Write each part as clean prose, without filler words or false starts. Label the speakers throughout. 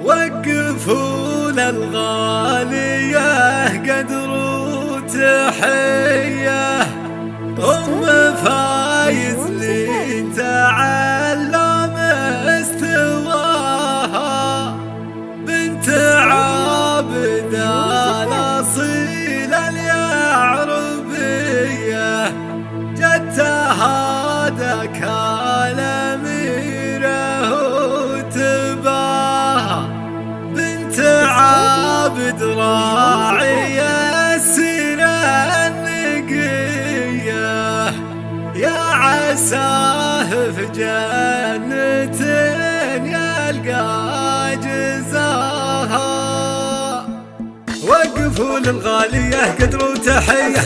Speaker 1: وقفوا للغالية قدر وتحية فايز لي تعلم استواها بنت عابد الأصيل اليعربية جدتها ذاك الأميرة وتباها بنت عابد راعية السيرة النقية يا عساه في جنة يلقى جزاها. وقفوا للغالية قدر وتحية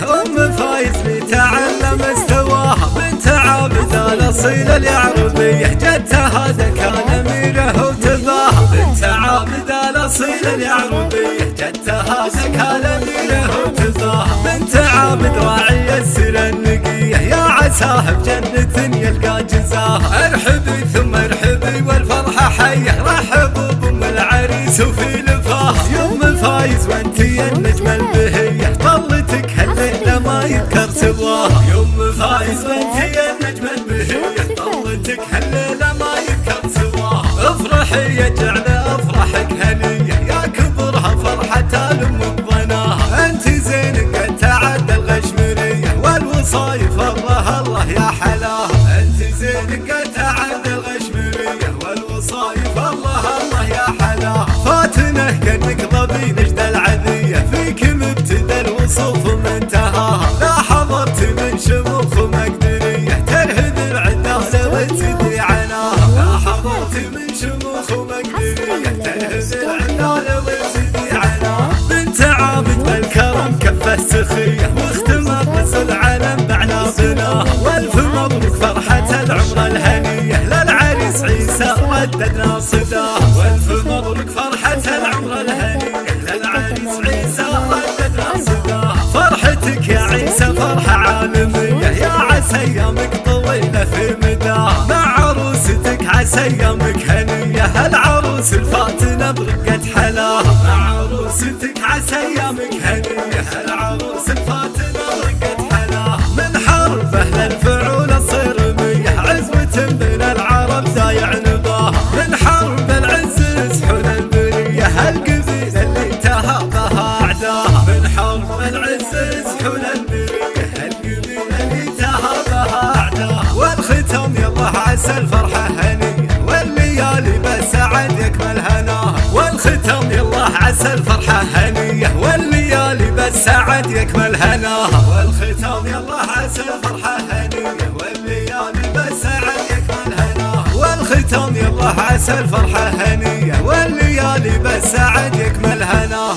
Speaker 1: فايز لي تعلم استواها بنت عابد الأصيل اليعربية جدتها ذاك الأميرة وتباها بنت عابد الأصيل اليعربية جدتها ذاك الأميرة وتباها بنت عابد راعي السر النقية يا عساه بجنة يلقى جزاها. ارحبي ثم ارحبي والفرحة حية رحبوا بأم العريس وفي لفاها يوم فايز وانتي النجمة البهية طلتك هالليلة ما يذكر سواها يوم فايز وانتي النجمة البهية طلتك هالليلة ما يذكر سواها. افرحي يجعل افرحك هنية يا كبرها فرحة الام بضناها انت زين قد تعدى الغشمرية والوصايف الله الله يا حلاها انت زين قد تعدى الغشمرية والوصايف الله الله يا حلاها. فاتنه كانك ضبي نجد العذية فيك مبتدى الوصوف ومنتهاها لا حضرت من شموخ ومقدرية ترهب العدالة وتدري عناها لا حضرت من شموخ ومقدرية ترهب العدالة وتدري عناها. بنت عابد بالكرم كفه سخية واختمت بس العلم بعنا بناها والف مبروك فرحة العمر الهنية للعريس عيسى رددنا صداها والف مبروك فرحة العمر الهنية للعريس عيسى رددنا صداها. فرحتك يا عيسى فرحة عالمية يا عسى ايامك طويلة في مداها مع عروستك عسى ايامك هنية العروس الفاتنة برقة حلاها مع عروستك عسى ايامك هنية العروس الفاتنة برقة حلاها. من حرب اهل الفعول الصرمية عزوة بين العرب دايع نباها من حرب العز سحول البرية القبيلة اللي تهابها اعداها من حرب العز سحول البرية القبيلة اللي تهابها اعداها. والختام يالله عسى الفرحة هنية والليالي بالسعد يكمل هناها والختام يالله عسى الفرحة هنية والليالي بالسعد يكمل هناها والختام يالله عسى الفرحة هنية والليالي بالسعد يكمل هناها والختام يالله عسى الفرحة هنية والليالي بالسعد يكمل هناها.